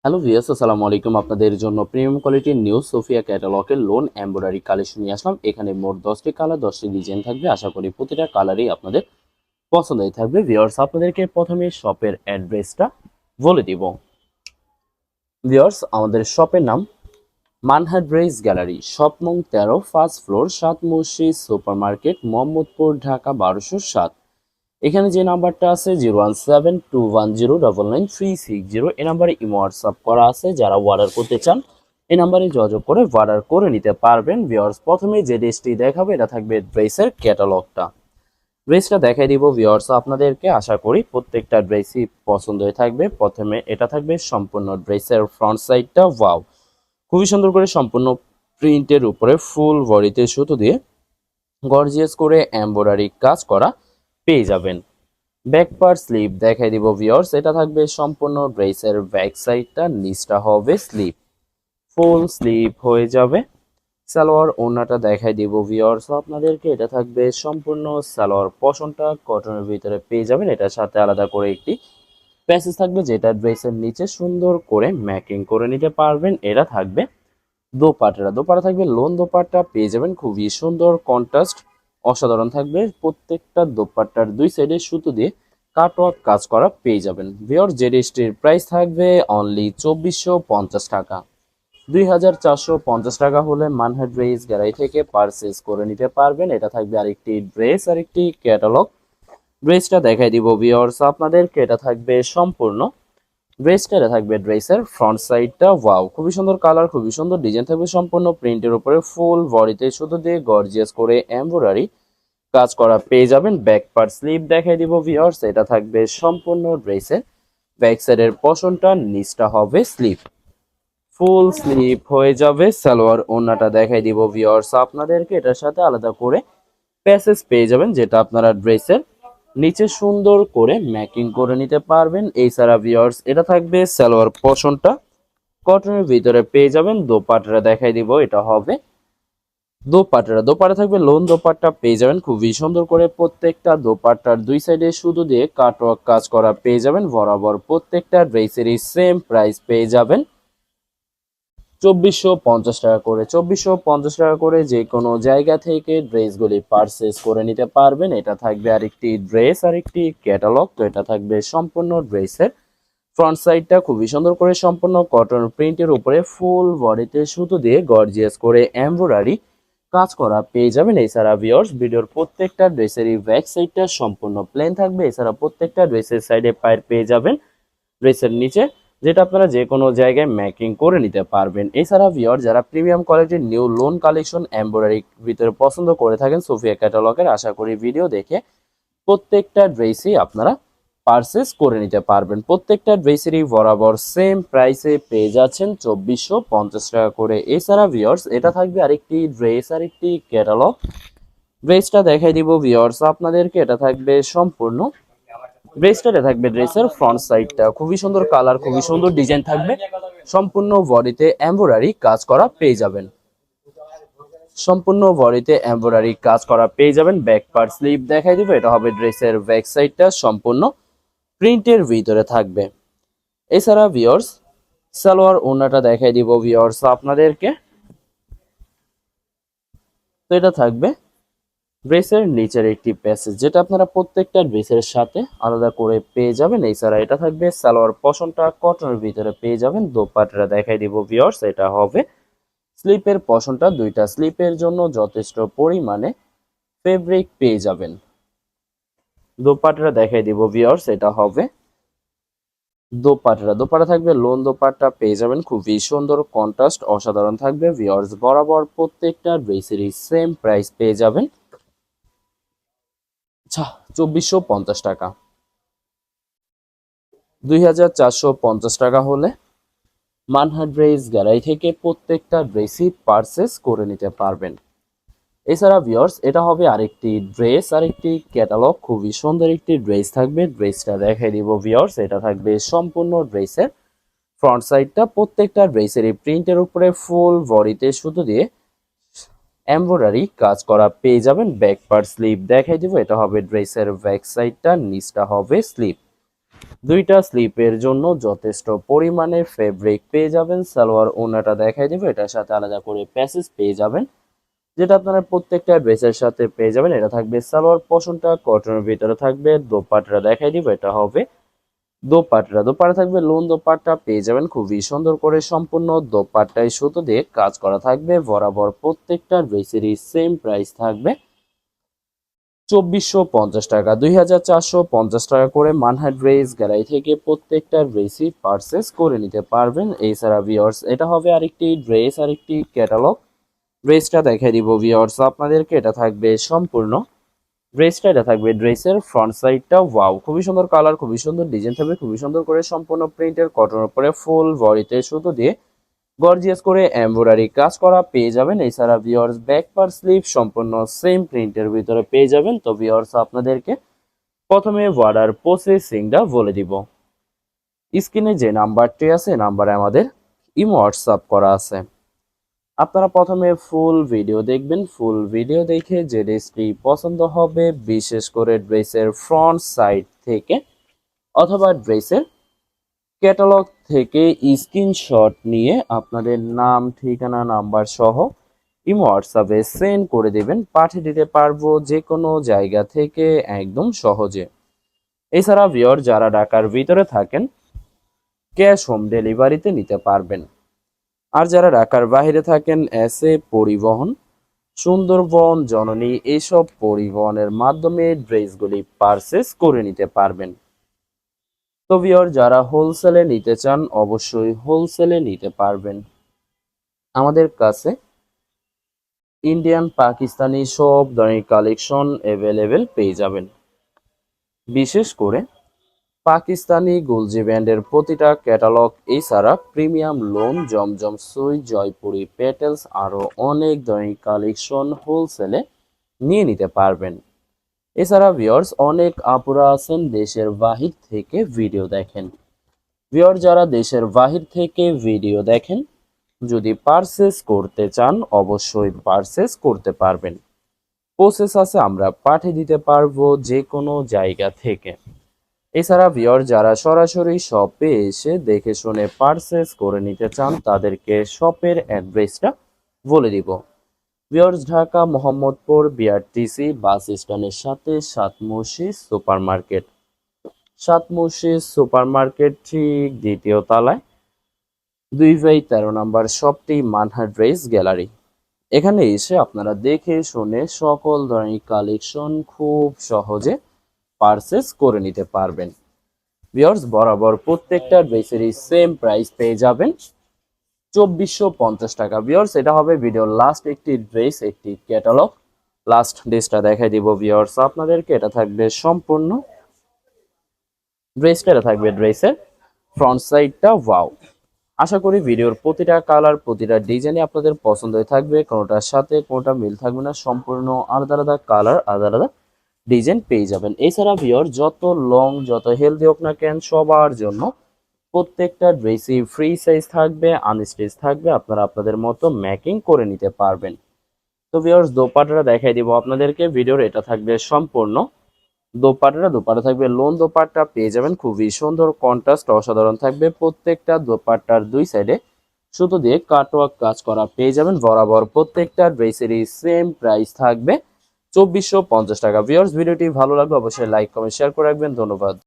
Hello viewers, আসসালামু আলাইকুম। আপনাদের জন্য প্রিমিয়াম কোয়ালিটির নিউ সোফিয়া ক্যাটালগের লোন এমব্রয়ডারি কালেকশন নিয়ে আসলাম। এখানে মোট 10টি কালার, 10টি ডিজাইন থাকবে। আশা করি প্রতিটা কালারই আপনাদের পছন্দই থাকবে। ভিউয়ার্স, আপনাদেরকে প্রথমে শপের অ্যাড্রেসটা বলে দিব। ভিউয়ার্স, আমাদের শপের নাম মানহার ড্রেস গ্যালারি, শপ নং 13, ফার্স্ট ফ্লোর, 7 মসজিদ সুপার মার্কেট, মোহাম্মদপুর, ঢাকা 1207। এখানে যে নাম্বারটা আছে 01721099360, এই নাম্বারে ইমো হোয়াটসঅ্যাপ করা আছে। যারা অর্ডার করতে চান এই নাম্বারে যোগাযোগ করে অর্ডার করে নিতে পারবেন। ভিউয়ার্স, প্রথমে যে ড্রেসটি দেখাবো এটা থাকবে ড্রেসের ক্যাটালগটা। ড্রেসটা দেখাই দিব ভিউয়ার্স আপনাদেরকে। আশা করি প্রত্যেকটা ড্রেসই পছন্দ হয়ে থাকবে। প্রথমে এটা থাকবে সম্পূর্ণ ড্রেসের ফ্রন্ট সাইডটা। ওয়াও, খুবই সুন্দর করে সম্পূর্ণ প্রিন্টের উপরে ফুল বডিতে সুতো দিয়ে গর্জিয়াস করে এমব্রয়ডারি কাজ করা পেয়ে যাবেন। ব্যাক পার্ট স্লিপ দেখাই দিব ভিউয়ার্স। এটা থাকবে সম্পূর্ণ ড্রেসের ব্যাক সাইডটা, নিচটা হবে স্লিপ, ফুল স্লিপ হয়ে যাবে। সালোয়ার ওড়নাটা দেখাই দিব ভিউয়ার্স আপনাদেরকে। এটা থাকবে সম্পূর্ণ সালোয়ার পশনটা কটনের ভিতরে পেয়ে যাবেন। এটার সাথে আলাদা করে একটি প্যাসেজ থাকবে যেটা ড্রেসের নিচে সুন্দর করে ম্যাকিং করে নিতে পারবেন। এটা থাকবে দোপাট্টা থাকবে লোন দোপাট্টা পেয়ে যাবেন, খুবই সুন্দর কন্ট্রাস্ট অসাধারণ থাকবে। প্রত্যেকটা দোপাট্টার দুই সাইডে সুতো দিয়ে কাটওয়ার্ক কাজ করা পেয়ে যাবেন। ভিউয়ার, যে ড্রেসটির প্রাইস থাকবে অনলি 2450 টাকা। 2450 টাকা হলে মানহার ড্রেস গ্যালারি থেকে পারচেজ করে নিতে পারবেন। এটা থাকবে আরেকটি ড্রেস, আরেকটি ক্যাটালগ। ড্রেসটা দেখাই দিব ভিউয়ার্স আপনাদেরকে। এটা থাকবে সম্পূর্ণ ড্রেসটা, এটা থাকবে ড্রেসের ফ্রন্ট সাইডটা। ওয়াও, খুবই সুন্দর কালার, খুবই সুন্দর ডিজাইন থাকবে। সম্পূর্ণ প্রিন্টের উপরে ফুল বডিতে সুতো দিয়ে গর্জিয়াস করে এমব্রয়ডারি কাজ করা পেয়ে যাবেন। ব্যাক পার্ট স্লিপ দেখাই দিব ভিউয়ার্স। এটা থাকবে সম্পূর্ণ ড্রেসের ব্যাক সাইডের পশনটা, নিচটা হবে স্লিপ, ফুল স্লিপ হয়ে যাবে। সালোয়ার ওড়নাটা দেখাই দিব ভিউয়ার্স আপনাদেরকে। এটার সাথে আলাদা করে প্যাসেজ পেয়ে যাবেন যেটা আপনারা ড্রেসের নিচে সুন্দর করে ম্যাকিং করে নিতে পারবেন। এছাড়া ভিউয়ার্স, এটা থাকবে সালোয়ার পশনটা কটনের ভিতরে পেয়ে যাবেন। দোপাট্টা দেখাই দিব, এটা হবে দোপাট্টা থাকবে লোন দোপাট্টা পেয়ে যাবেন খুবই সুন্দর করে। প্রত্যেকটা দোপাট্টার দুই সাইডে শুধু দিয়ে কাটওয়ার্ক কাজ করা পেয়ে যাবেন। বরাবর প্রত্যেকটা ড্রেসেরই সেম প্রাইস পেয়ে যাবেন 2450 টাকা করে। 2450 টাকা করে যে কোনো জায়গা থেকে ড্রেসগুলি পারচেস করে নিতে পারবেন। এটা থাকবে আরেকটি ড্রেস, আরেকটি ক্যাটালগ। তো এটা থাকবে সম্পূর্ণ ড্রেসের ফ্রন্ট সাইডটা, খুবই সুন্দর করে সম্পূর্ণ কটন প্রিন্টের উপরে ফুল বডিতে সুতো দিয়ে গর্জিয়াস করে এমব্রয়ডারি কাজ করা পেয়ে যাবেন। এছাড়া ভিউয়ার্স, ভিডিওর প্রত্যেকটা ড্রেসেরই ব্যাক সাইডটা সম্পূর্ণ প্লেন থাকবে। এছাড়া প্রত্যেকটা ড্রেসের সাইডে পায়ের পেয়ে যাবেন ড্রেসের নিচে, যেটা আপনারা যে কোনো জায়গায় ম্যাকিং করে নিতে পারবেন। এছাড়া ভিউয়ার, যারা প্রিমিয়াম কোয়ালিটির নিউ লোন কালেকশন এমব্রয়ডারি ভিতরে পছন্দ করে থাকেন সোফিয়া ক্যাটালগের, আশা করি ভিডিও দেখে প্রত্যেকটা ড্রেসই আপনারা পারচেস করে নিতে পারবেন। প্রত্যেকটা ড্রেসেরই বরাবর সেম প্রাইসে পেয়ে যাচ্ছেন 2450 টাকা করে। এছাড়া ভিউয়ার্স, এটা থাকবে আরেকটি ড্রেস, আরেকটি ক্যাটালগ। ড্রেসটা দেখাই দিব ভিউয়ার্স আপনাদেরকে। এটা থাকবে সম্পূর্ণ ড্রেসটাতে থাকবে ড্রেসের ফ্রন্ট সাইডটা, খুবই সুন্দর কালার, খুবই সুন্দর ডিজাইন থাকবে। সম্পূর্ণ বডিতে এমব্রয়ডারি কাজ করা পেয়ে যাবেন। সম্পূর্ণ বডিতে এমব্রয়ডারি কাজ করা পেয়ে যাবেন। ব্যাক পার্ট স্লিভ দেখাই দিব, এটা হবে ড্রেসের ব্যাক সাইডটা, সম্পূর্ণ প্রিন্টের ভিতরে থাকবে। এছাড়া ভিউয়ার্স, সালোয়ার ওড়নাটা দেখাই দিব ভিউয়ার্স আপনাদেরকে। তো এটা থাকবে ড্রেসের নিচের একটি প্যাসেজ যেটা আপনারা প্রত্যেকটা ড্রেসের সাথে আলাদা করে পেয়ে যাবেন। এছাড়া এটা থাকবে সালোয়ার পশনটা কটনের ভিতরে পেয়ে যাবেন। দোপাট্টা দেখাই দিব ভিউয়ার্স। এটা হবে স্লিপের পশনটা, দুইটা স্লিপের জন্য যথেষ্ট পরিমাণে ফেব্রিক পেয়ে যাবেন। দোপাট্টা দেখাই দিব ভিউয়ার্স। এটা হবে দোপাট্টা থাকবে লোন দোপাট্টা পেয়ে যাবেন, খুবই সুন্দর কন্ট্রাস্ট অসাধারণ থাকবে। ভিউয়ার্স, বরাবর প্রত্যেকটা ড্রেসেরই সেম প্রাইস পেয়ে যাবেন 2450 টাকা। 2450 টাকা হলে মানহার ড্রেস গ্যালারি থেকে প্রত্যেকটা ড্রেসই পারচেস করে নিতে পারবেন। এছাড়া ভিউয়ার্স, এটা হবে আরেকটি ড্রেস, আরেকটি ক্যাটালগ। খুবই সুন্দর একটি ড্রেস থাকবে। ড্রেসটা দেখাই দিব ভিউয়ার্স। এটা থাকবে সম্পূর্ণ ড্রেসের ফ্রন্ট সাইডটা। প্রত্যেকটা ড্রেসের এই প্রিন্টের উপরে ফুল বডিতে সুতো দিয়ে এমব্রয়ডারি কাজ করা পেয়ে যাবেন। ব্যাক পার্ট স্লিপ দেখাই দিব, এটা হবে ড্রেসের ব্যাক সাইডটা, নিচটা হবে স্লিপ, দুইটা স্লিপের জন্য যথেষ্ট পরিমাণে ফেব্রিক পেয়ে যাবেন। সালোয়ার ওড়নাটা দেখাই দেবো, এটার সাথে আলাদা করে প্যাসেজ পেয়ে যাবেন, যেটা আপনারা প্রত্যেকটা ড্রেসের সাথে পেয়ে যাবেন। এটা থাকবে সালোয়ার পোর্শনটা কটনের ভিতরে থাকবে। দোপাট্টা দেখাই দিব, এটা হবে দোপাট্টা থাকবে লোন দোপাট্টা পেয়ে যাবেন খুবই সুন্দর করে। সম্পূর্ণ দোপাট্টায় সুতো দিয়ে কাজ করা থাকবে বরাবর। প্রত্যেকটা ড্রেসেরই সেম প্রাইস থাকবে 2450 টাকা, 2450 টাকা করে মানহা ড্রেস গ্যালারি থেকে প্রত্যেকটা ড্রেসই পারচেস করে নিতে পারবেন। এছাড়া ভিউয়ার্স এটা হবে আরেকটি ড্রেস, আরেকটি ক্যাটালগ। ড্রেসটা দেখাই দিব ভিউয়ার্স আপনাদেরকে। এটা থাকবে সম্পূর্ণ ড্রেসটা, এটা থাকবে ড্রেসের ফ্রন্ট সাইডটা। ওয়াও, খুবই সুন্দর কালার, খুবই সুন্দর ডিজাইন থাকবে, খুবই সুন্দর করে সম্পূর্ণ প্রিন্টের কটনের উপরে ফুল বডিতে সুতো দিয়ে গর্জিয়াস করে এমব্রয়ডারি কাজ করা পেয়ে যাবেন। এছাড়া ভিউয়ার্স ব্যাক পার স্লিভ সম্পূর্ণ সেম প্রিন্টের ভিতরে পেয়ে যাবেন। তো ভিউয়ার্স আপনাদেরকে প্রথমে অর্ডার প্রসেসিংটা বলে দিব। স্ক্রিনে যে নাম্বারটি আছে নাম্বারে আমাদের ইমো হোয়াটসঅ্যাপ করা আছে। আপনারা প্রথমে ফুল ভিডিও দেখবেন, ফুল ভিডিও দেখে যে ড্রেসটি পছন্দ হবে, বিশেষ করে ড্রেসের ফ্রন্ট সাইড থেকে অথবা ড্রেসের ক্যাটালগ থেকে স্ক্রিনশট নিয়ে আপনাদের নাম, ঠিকানা, নাম্বার সহ ইমো হোয়াটসঅ্যাপে সেন্ড করে দেবেন। পাঠিয়ে দিতে পারবো যে কোনো জায়গা থেকে একদম সহজে। এছাড়া ভিউয়ার যারা ঢাকার ভিতরে থাকেন ক্যাশ হোম ডেলিভারিতে নিতে পারবেন। আর যারা ঢাকার বাইরে থাকেন এসে পরিবহন, সুন্দরবন, জননী এইসব পরিবহনের মাধ্যমে ড্রেসগুলি পারচেস করে নিতে পারবেন। তো ভিউয়ার যারা হোলসেলে নিতে চান অবশ্যই হোলসেলে নিতে পারবেন। আমাদের কাছে ইন্ডিয়ান, পাকিস্তানি সব ধরনের কালেকশন অ্যাভেলেবেল পেয়ে যাবেন। বিশেষ করে পাকিস্তানি গুলজি ব্যান্ডের প্রতিটা ক্যাটালগ, এছাড়া প্রিমিয়াম লোন, জমজম সুই, জয়পুরি পেটেলস আরও অনেক ধরনের কালেকশন হোলসেলে নিয়ে নিতে পারবেন। এছাড়া ভিউয়ার্স অনেক আপুরা আছেন দেশের বাহির থেকে ভিডিও দেখেন। ভিউয়ার যারা দেশের বাহির থেকে ভিডিও দেখেন যদি পারচেস করতে চান অবশ্যই পারচেস করতে পারবেন। প্রসেস আছে, আমরা পাঠিয়ে দিতে পারবো যে কোনো জায়গা থেকে। এছাড়া ভিউয়ার যারা সরাসরি শপে এসে দেখে শুনে পারচেস করে নিতে চান তাদেরকে শপের অ্যাড্রেসটা বলে দিব। ভিউয়ার্স ঢাকা মোহাম্মদপুর বিআরটিসি বাস স্ট্যান্ডের সাথে সাত মসজিদ সুপার মার্কেট, সাত মসজিদ সুপার মার্কেট ঠিক দ্বিতীয় তলায় 2/13 নম্বর শপটি মানহা ড্রেস গ্যালারি। এখানে এসে আপনারা দেখে শুনে সকল ধরনের কালেকশন খুব সহজে পারচেস করে নিতে পারবেন। ভিউয়ার্স বরাবর প্রত্যেকটা ড্রেসেরই সেম প্রাইস পেয়ে যাবেন 2450 টাকা। ভিউয়ার্স এটা হবে ভিডিওর লাস্ট একটি ড্রেস, একটি ক্যাটালগ। লাস্ট ড্রেসটা দেখাই দিব ভিউয়ার্স আপনাদেরকে। এটা থাকবে সম্পূর্ণ ড্রেসটা, এটা থাকবে ড্রেসের ফ্রন্ট সাইডটা। ওয়াও, আশা করি ভিডিওর প্রতিটা কালার, প্রতিটা ডিজাইনই আপনাদের পছন্দ হয়ে থাকবে। কোনোটার সাথে কোনোটা মিল থাকবে না, সম্পূর্ণ আলাদা আলাদা কালার, আলাদা আলাদা ডিজাইন পেয়ে যাবেন। এছাড়া ভিউয়ার যত লং যত হেলদি হোক না কেন সবার জন্য প্রত্যেকটা ড্রেসই ফ্রি সাইজ থাকবে, আনস্টিচ থাকবে, আপনারা আপনাদের মতো মেকিং করে নিতে পারবেন। তো ভিউয়ার্স দোপাট্টাটা দেখাই দিব আপনাদেরকে ভিডিওর। এটা থাকবে সম্পূর্ণ দোপাট্টা থাকবে লোন দোপাট্টা পেয়ে যাবেন, খুবই সুন্দর কন্ট্রাস্ট অসাধারণ থাকবে। প্রত্যেকটা দোপাট্টার দুই সাইডে সুতো দিয়ে কাটওয়ার্ক কাজ করা পেয়ে যাবেন বরাবর। প্রত্যেকটা ড্রেসেরই সেম প্রাইস থাকবে 2450 টাকা। ভিউয়ার্স ভিডিওটি ভালো লাগবে অবশ্যই লাইক কমেন্ট শেয়ার করে রাখবেন। ধন্যবাদ।